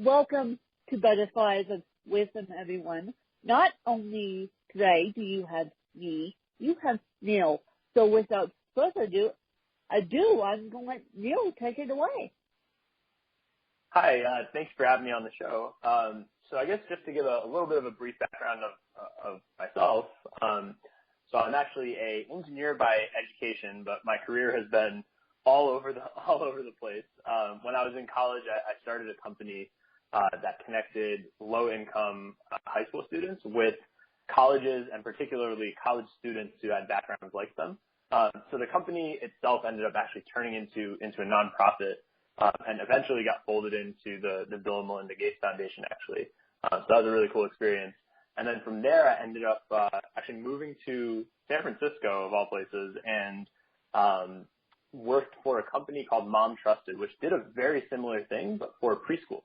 Welcome to Butterflies of Wisdom, everyone. Not only today do you have me, you have Neil. So without further ado, I'm going to let Neil take it away. Hi, thanks for having me on the show. So I guess just to give a little bit of a brief background of myself. So I'm actually an engineer by education, but my career has been all over the place. When I was in college, I started a company that connected low-income high school students with colleges, and particularly college students who had backgrounds like them. So the company itself ended up actually turning into a nonprofit, and eventually got folded into the Bill and Melinda Gates Foundation, actually. So that was a really cool experience. And then from there, I ended up actually moving to San Francisco, of all places, and worked for a company called Mom Trusted, which did a very similar thing, but for preschools.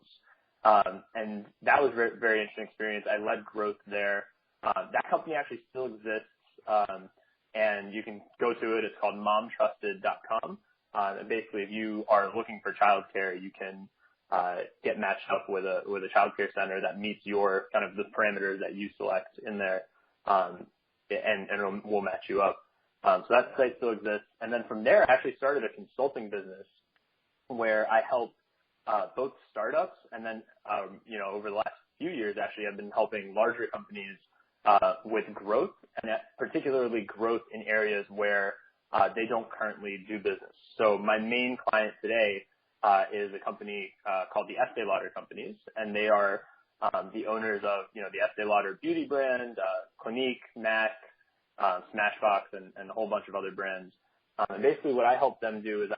And that was a very, very interesting experience. I led growth there. That company actually still exists, and you can go to it. It's called momtrusted.com. And basically, if you are looking for childcare, you can get matched up with a childcare center that meets your kind of the parameters that you select in there, and we'll match you up. So that site still exists. And then from there, I actually started a consulting business where I help both startups and then, over the last few years, actually, I've been helping larger companies with growth, and particularly growth in areas where they don't currently do business. So my main client today is a company called the Estee Lauder Companies, and they are the owners of, the Estee Lauder beauty brand, Clinique, MAC, Smashbox, and a whole bunch of other brands. And basically what I help them do is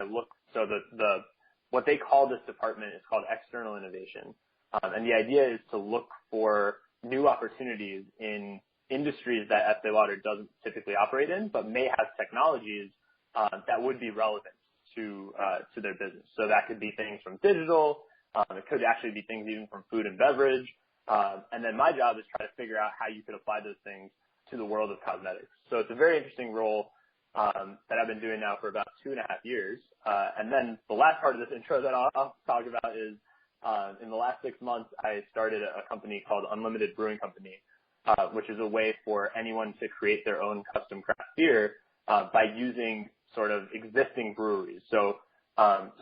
what they call this department is called external innovation. And the idea is to look for new opportunities in industries that Estee Lauder doesn't typically operate in, but may have technologies that would be relevant to their business. So that could be things from digital. It could actually be things even from food and beverage. And then my job is try to figure out how you could apply those things to the world of cosmetics. So it's a very interesting role that I've been doing now for about 2.5 years. And then the last part of this intro that I'll talk about is in the last 6 months, I started a company called Unlimited Brewing Company, which is a way for anyone to create their own custom craft beer by using sort of existing breweries. So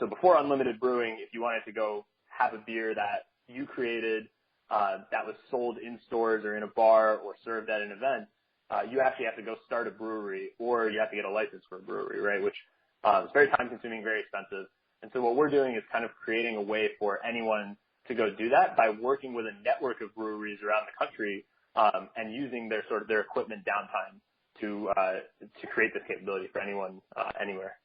before Unlimited Brewing, if you wanted to go have a beer that you created that was sold in stores or in a bar or served at an event, you actually have to go start a brewery, or you have to get a license for a brewery, right? Which is very time-consuming, very expensive. And so what we're doing is kind of creating a way for anyone to go do that by working with a network of breweries around the country and using their equipment downtime to create this capability for anyone anywhere.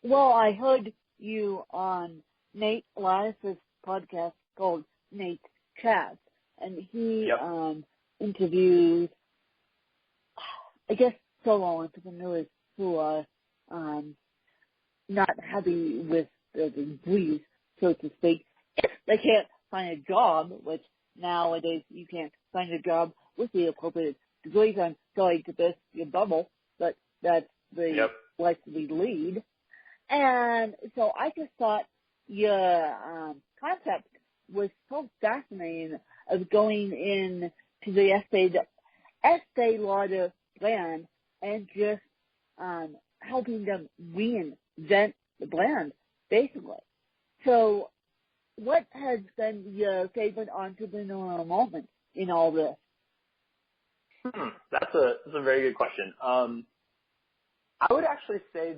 Well, I heard you on Nate Elias's podcast called Nate Chats, and he interviews, I guess, solo entrepreneurs who are not happy with the degrees, so to speak. If they can't find a job, which nowadays you can't find a job with the appropriate degrees. I'm sorry to burst your bubble, but that's the life we lead. And so I just thought your concept was so fascinating of going in to the Estee Lauder brand and just helping them reinvent the brand, basically. So what has been your favorite entrepreneurial moment in all this? That's a very good question. I would actually say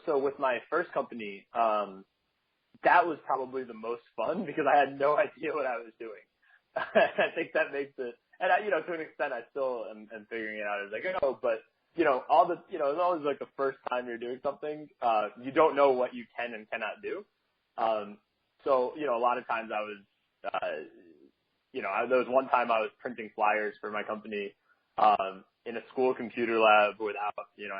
so with my first company, that was probably the most fun because I had no idea what I was doing. I think that makes it, and to an extent, I still am figuring it out as I go. But it's always like the first time you're doing something, you don't know what you can and cannot do. So a lot of times I was, there was one time I was printing flyers for my company in a school computer lab without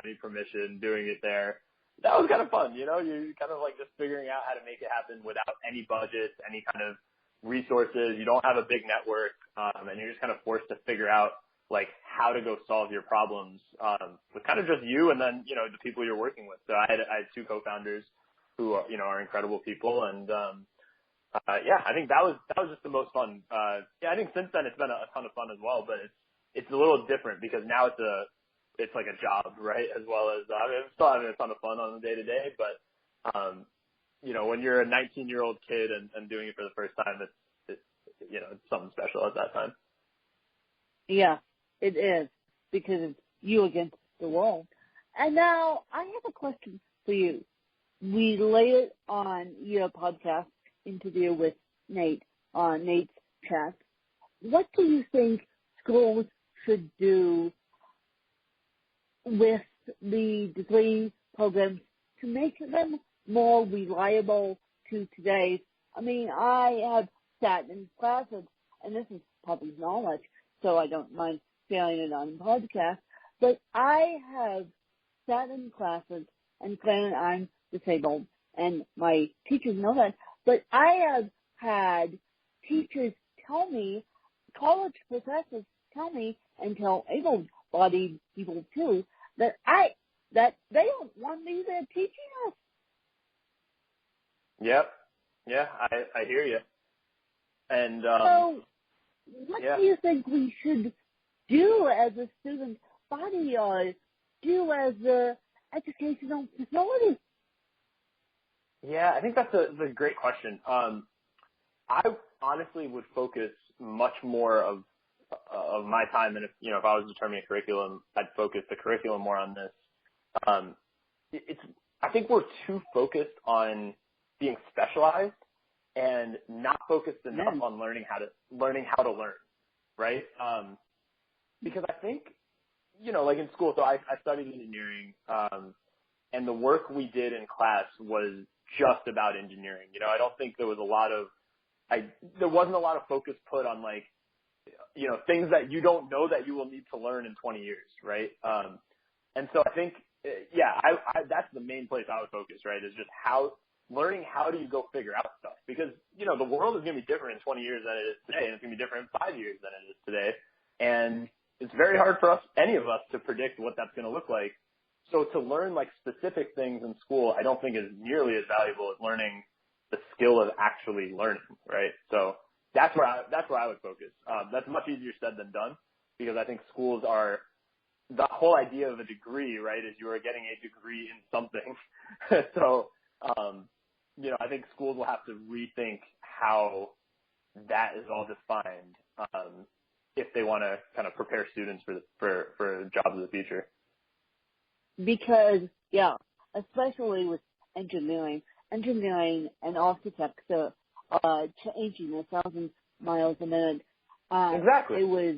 any permission, doing it there. That was kind of fun, you kind of like just figuring out how to make it happen without any budget, any kind of resources. You don't have a big network, and you're just kind of forced to figure out like how to go solve your problems with kind of just you and then the people you're working with. So I had 2 co-founders who are incredible people, and yeah, I think that was just the most fun. Yeah, I think since then it's been a ton of fun as well, but it's a little different because now it's like a job, right? As well as, I mean, I'm still having a ton of fun on the day to day, but, you know, when you're a 19-year-old kid and doing it for the first time, it's, you know, it's something special at that time. Yeah, it is, because it's you against the world. And now I have a question for you. We lay it on your podcast interview with Nate on Nate's Chat. What do you think schools should do with the degree programs to make them more reliable to today's? I mean, I have sat in classes, and this is public knowledge, so I don't mind sharing it on podcast, but I have sat in classes, and granted I'm disabled, and my teachers know that, but I have had teachers tell me, college professors tell me, and tell able-bodied people too, that they don't want me there teaching us. Yep. Yeah, I hear you. And so, what do you think we should do as a student body or do as a educational facility? Yeah, I think that's a great question. I honestly would focus much more of my time, and if I was determining a curriculum, I'd focus the curriculum more on this. I think we're too focused on being specialized and not focused enough on learning how to learn, right? Because I think, like in school, so I studied engineering, and the work we did in class was just about engineering. I don't think there wasn't a lot of focus put on things that you don't know that you will need to learn in 20 years, right? And so I think, that's the main place I would focus, right? Is just learning how do you go figure out stuff, because the world is going to be different in 20 years than it is today, and it's going to be different in 5 years than it is today, and it's very hard for any of us to predict what that's going to look like. So to learn specific things in school, I don't think is nearly as valuable as learning the skill of actually learning, right? So that's where I would focus. That's much easier said than done, because I think schools are, the whole idea of a degree, right, is you are getting a degree in something. So, I think schools will have to rethink how that is all defined, if they want to kind of prepare students for jobs of the future. Because, especially with engineering and architects are changing 1,000 miles a minute. Exactly. I was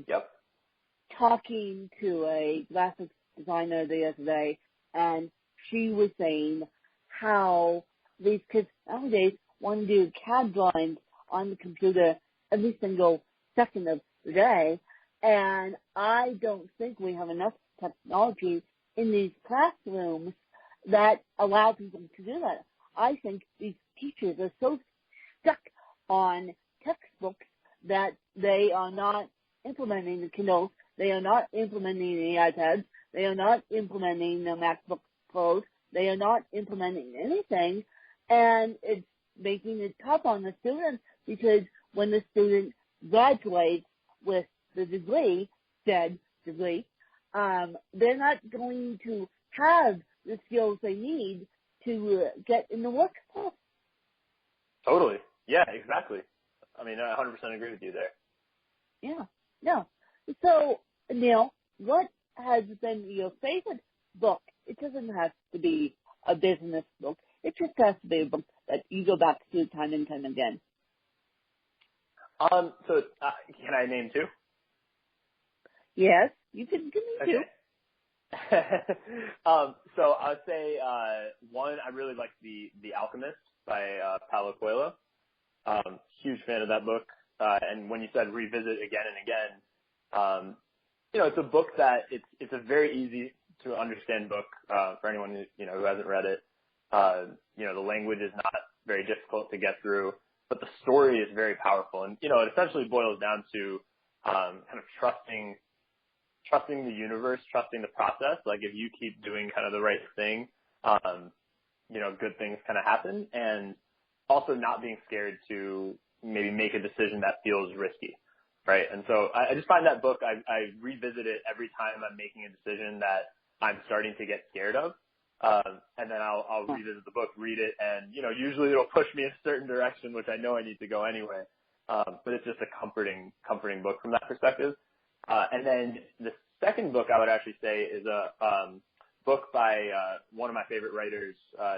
talking to a graphics designer the other day, and she was saying how these kids nowadays want to do CAD drawings on the computer every single second of the day, and I don't think we have enough technology in these classrooms that allow people to do that. I think these teachers are so stuck on textbooks that they are not implementing the Kindles, they are not implementing the iPads, they are not implementing the MacBook Pros, they are not implementing anything, and it's making it tough on the students, because when the student graduates with the degree, they're not going to have the skills they need to get in the workforce. Totally. Yeah, exactly. I mean, I 100% agree with you there. Yeah. So, Neil, what has been your favorite book? It doesn't have to be a business book. It just has to be a book that you go back to time and time again. So, can I name two? Yes, you can give me two. So I would say, one, I really like The Alchemist by Paulo Coelho. Huge fan of that book. And when you said revisit again and again, it's a book that it's a very easy to understand book, for anyone who hasn't read it. The language is not very difficult to get through, but the story is very powerful. And, it essentially boils down to, kind of trusting the universe, trusting the process. Like, if you keep doing kind of the right thing, good things kind of happen. And, also not being scared to maybe make a decision that feels risky, right? And so I just find that book, I revisit it every time I'm making a decision that I'm starting to get scared of. And then I'll revisit the book, read it, and, you know, usually it'll push me in a certain direction, which I know I need to go anyway. But it's just a comforting book from that perspective. And then the second book I would actually say is a book by one of my favorite writers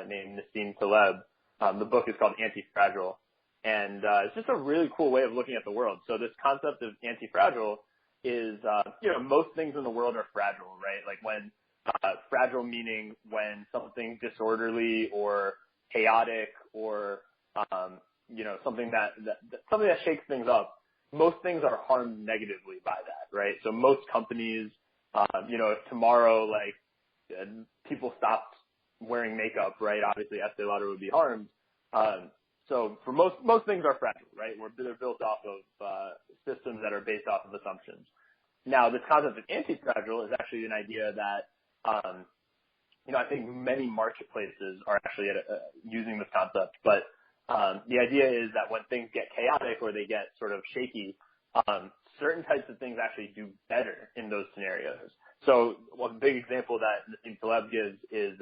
named Nassim Taleb. The book is called Anti-Fragile. And it's just a really cool way of looking at the world. So this concept of anti-fragile is, you know, most things in the world are fragile, right? Like when fragile meaning when something disorderly or chaotic or you know, something that shakes things up. Most things are harmed negatively by that, right? So most companies, you know, if tomorrow, like, people stopped wearing makeup, right? Obviously, Estee Lauder would be harmed. So for most things are fragile, right? They're built off of systems that are based off of assumptions. Now, this concept of anti-fragile is actually an idea that, you know, I think many marketplaces are actually using this concept, but the idea is that when things get chaotic or they get sort of shaky, certain types of things actually do better in those scenarios. So one big example that Nassim Taleb gives is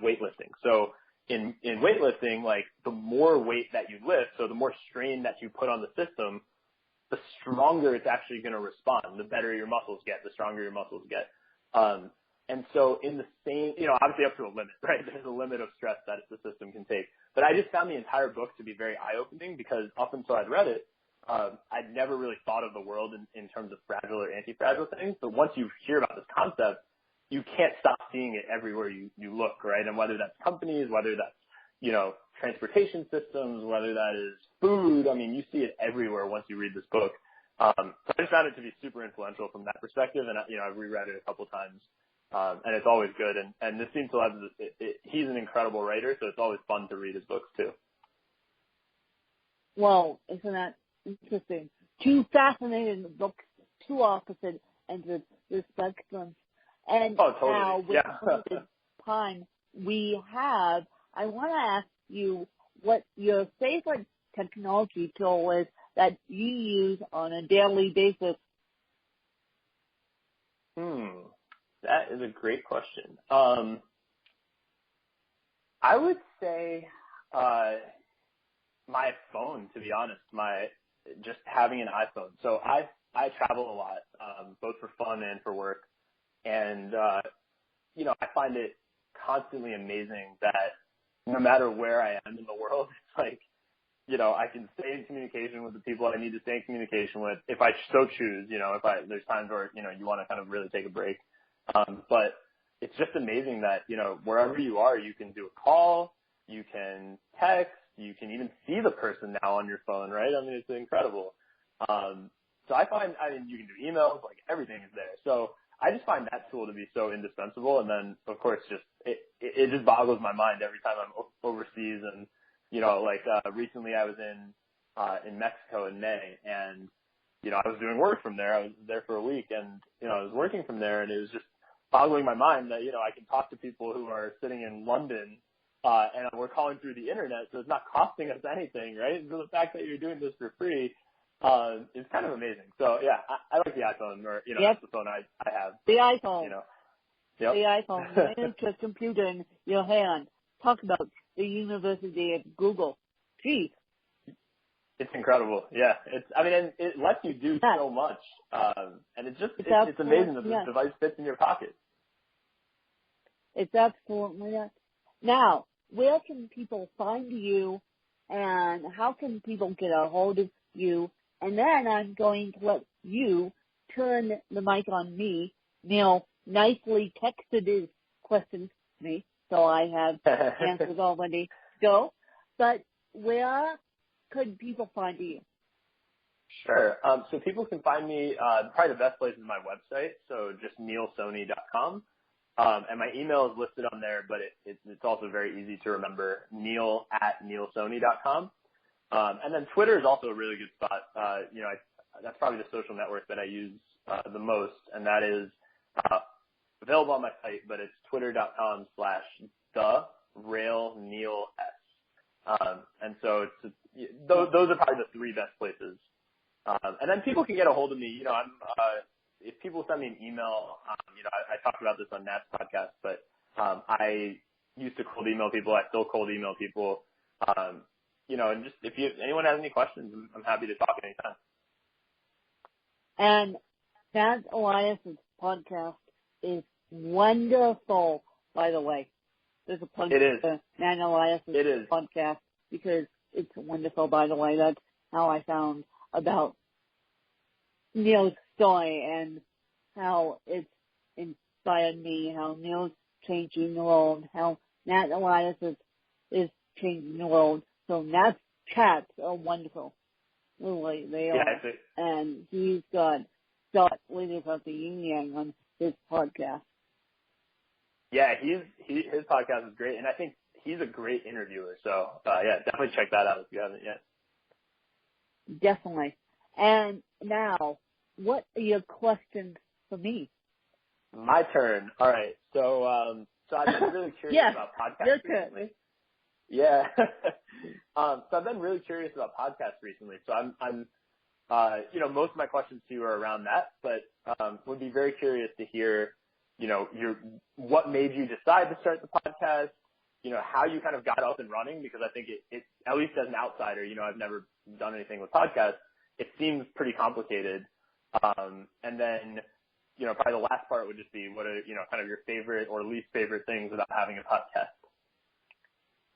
weightlifting. So in weightlifting, like, the more weight that you lift, so the more strain that you put on the system, the stronger it's actually going to respond. The better your muscles get, the stronger your muscles get. And so in the same, you know, obviously up to a limit, right? There's a limit of stress that the system can take. But I just found the entire book to be very eye-opening because up until I'd read it, I'd never really thought of the world in terms of fragile or anti-fragile things. But once you hear about this concept, you can't stop seeing it everywhere you look, right? And whether that's companies, whether that's, you know, transportation systems, whether that is food, I mean, you see it everywhere once you read this book. So I just found it to be super influential from that perspective. And, you know, I've reread it a couple times. And it's always good. And Nassim Taleb, he's an incredible writer, so it's always fun to read his books too. Well, isn't that interesting? Two fascinating books, two opposite ends of the spectrum. And totally. now, with the time we have, I want to ask you what your favorite technology tool is that you use on a daily basis. That is a great question. I would say my phone, to be honest, just having an iPhone. So I travel a lot, both for fun and for work. And, you know, I find it constantly amazing that no matter where I am in the world, it's like, you know, I can stay in communication with the people I need to stay in communication with if I so choose, you know, there's times where, you know, you want to kind of really take a break. But it's just amazing that, you know, wherever you are, you can do a call, you can text, you can even see the person now on your phone, right? I mean, it's incredible. So I find, you can do emails, like everything is there. So I just find that tool to be so indispensable. And then, of course, just it just boggles my mind every time I'm overseas. And, you know, like recently I was in Mexico in May, and, you know, I was doing work from there. I was there for a week, and, you know, I was working from there, and it was just boggling my mind that, you know, I can talk to people who are sitting in London, and we're calling through the internet, so it's not costing us anything, right? So the fact that you're doing this for free is kind of amazing. So yeah, I like the iPhone, or, you know, that's the phone I have. The iPhone. You know. Yep. The iPhone. The interest computer in your hand. Talk about the University of Google. Gee. It's incredible. Yeah. And it lets you do so much. And it's amazing that this device fits in your pocket. It's absolutely that. Now, where can people find you, and how can people get a hold of you? And then I'm going to let you turn the mic on me. Neil nicely texted his questions to me, so I have answers already to go. But where could people find you? Sure. So people can find me, probably the best place is my website, so just neilsoni.com. And my email is listed on there, but it's also very easy to remember, neil@neilsoni.com. And then Twitter is also a really good spot. You know, that's probably the social network that I use the most, and that is available on my site, but it's twitter.com/TheRailNeilS. And so those are probably the three best places. And then people can get a hold of me. You know, if people send me an email, I talked about this on Nat's podcast, but I used to cold email people. I still cold email people. And just if anyone has any questions, I'm happy to talk anytime. And Nat Elias's podcast is wonderful, by the way. There's a plug to Nat Elias's podcast because it's wonderful, by the way. That's how I found about Neil's story and how it's inspired me, how Neil's changing the world, how Nat Elias is changing the world. So Nat's chats are wonderful. Really, they are. Yeah, and he's got Scott Leaders of the Union on his podcast. Yeah, his podcast is great, and I think he's a great interviewer. So, definitely check that out if you haven't yet. Definitely. And now, what are your questions for me? My turn. All right. So I've been really curious about podcasts recently. Yeah. So I've been really curious about podcasts recently. So I'm most of my questions to you are around that, but would be very curious to hear, what made you decide to start the podcast, how you kind of got up and running, because I think it at least as an outsider, I've never done anything with podcasts. It seems pretty complicated. And then, probably the last part would just be what are, kind of your favorite or least favorite things about having a podcast?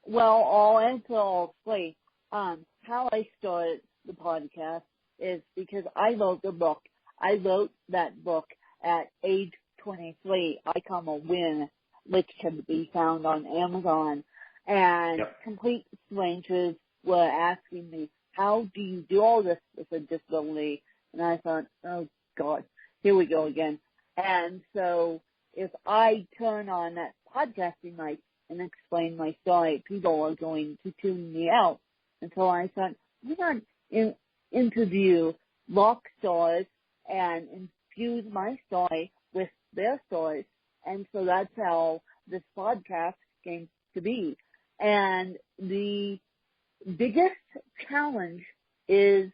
Well, I'll answer all three. How I started the podcast is because I wrote the book. I wrote that book at age 23, I Come a Win, which can be found on Amazon. And complete strangers were asking me, how do you do all this with a disability? And I thought, oh, God, here we go again. And so if I turn on that podcasting mic and explain my story, people are going to tune me out. And so I thought, why not interview rock stars and infuse my story with their stories? And so that's how this podcast came to be. And the biggest challenge is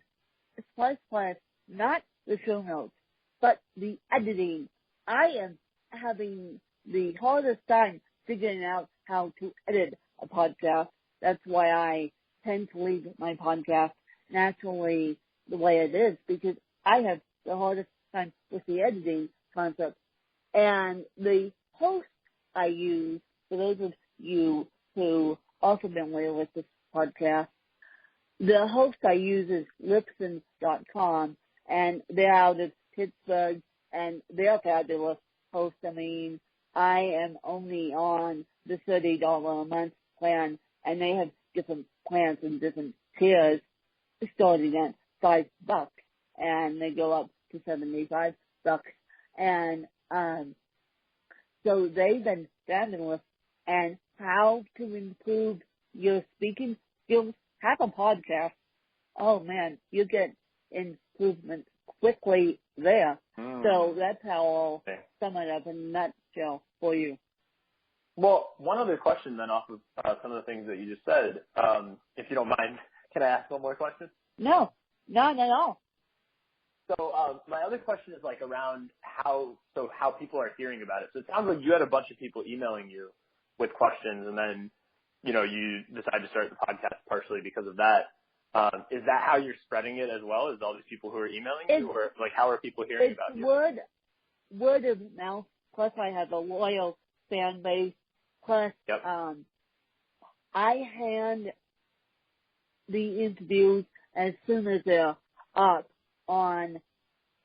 not the show notes, but the editing. I am having the hardest time figuring out how to edit a podcast. That's why I tend to leave my podcast naturally the way it is, because I have the hardest time with the editing concept. And the host I use, for those of you who are familiar with this podcast, the host I use is Libsyn.com, and they're out of Pittsburgh, and they're fabulous hosts. I mean, I am only on the $30 a month plan, and they have different plans and different tiers starting at $5, and they go up to $75. And so they've been fabulous. And how to improve your speaking skills, have a podcast. Oh, man, you get improvement quickly there. So that's how I'll sum it up in a nutshell for you. Well, one other question then off of some of the things that you just said, if you don't mind, can I ask one more question? No, not at all. So my other question is like around how people are hearing about it. So it sounds like you had a bunch of people emailing you with questions, and then, you decided to start the podcast partially because of that. Is that how you're spreading it as well? Is all these people who are emailing you, or like how are people hearing about you? Word of mouth. Plus, I have a loyal fan base. Plus, I hand the interviews as soon as they're up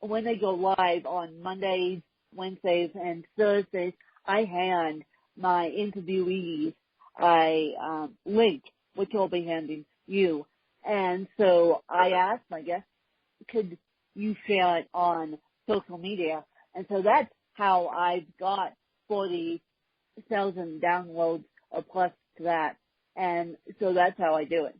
when they go live on Mondays, Wednesdays, and Thursdays. I hand my interviewees a link, which I'll be handing you. And so I asked my guests, could you share it on social media? And so that's how I've got 40,000 downloads or plus to that. And so that's how I do it.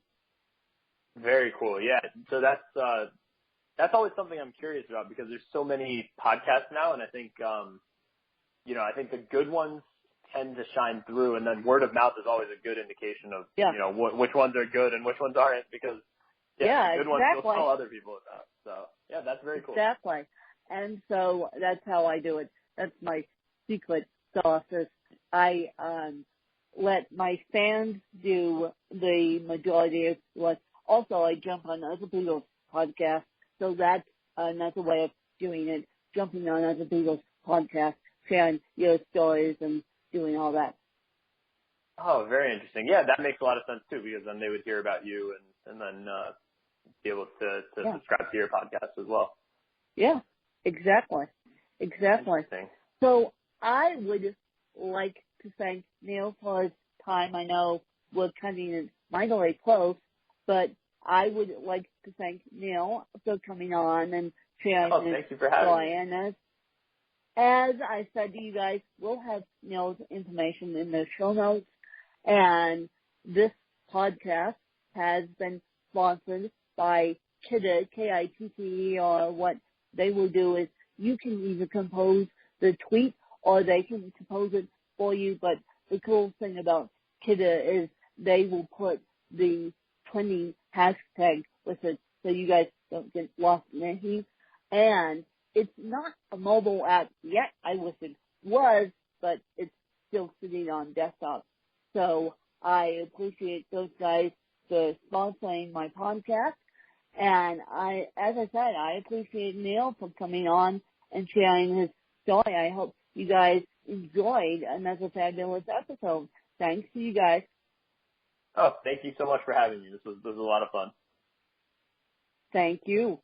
Very cool. Yeah. So that's always something I'm curious about, because there's so many podcasts now, and I think, I think the good ones tend to shine through, and then word of mouth is always a good indication of, Yeah. you know, which ones are good and which ones aren't, because the good ones will tell other people about. So, yeah, that's very cool. Exactly. And so that's how I do it. That's my secret sauce is I let my fans do the majority of what. Also, I jump on other people's podcasts, so that's another way of doing it, jumping on other people's podcasts, sharing your stories and doing all that. Oh, very interesting. Yeah, that makes a lot of sense too, because then they would hear about you and then be able to subscribe to your podcast as well. Yeah, exactly. So I would like to thank Neil for his time. I know we're cutting it mightily close, but I would like to thank Neil for coming on and sharing thank you for having me. As I said to you guys, we'll have Neil's information in the show notes. And this podcast has been sponsored by Kitte, K-I-T-T-E, or what they will do is you can either compose the tweet or they can compose it for you. But the cool thing about Kitte is they will put the trending hashtag with it so you guys don't get lost in the heat. And it's not a mobile app yet. I wish it was, but it's still sitting on desktop. So I appreciate those guys for sponsoring my podcast. And as I said, I appreciate Neil for coming on and sharing his story. I hope you guys enjoyed another fabulous episode. Thanks to you guys. Oh, thank you so much for having me. This was a lot of fun. Thank you.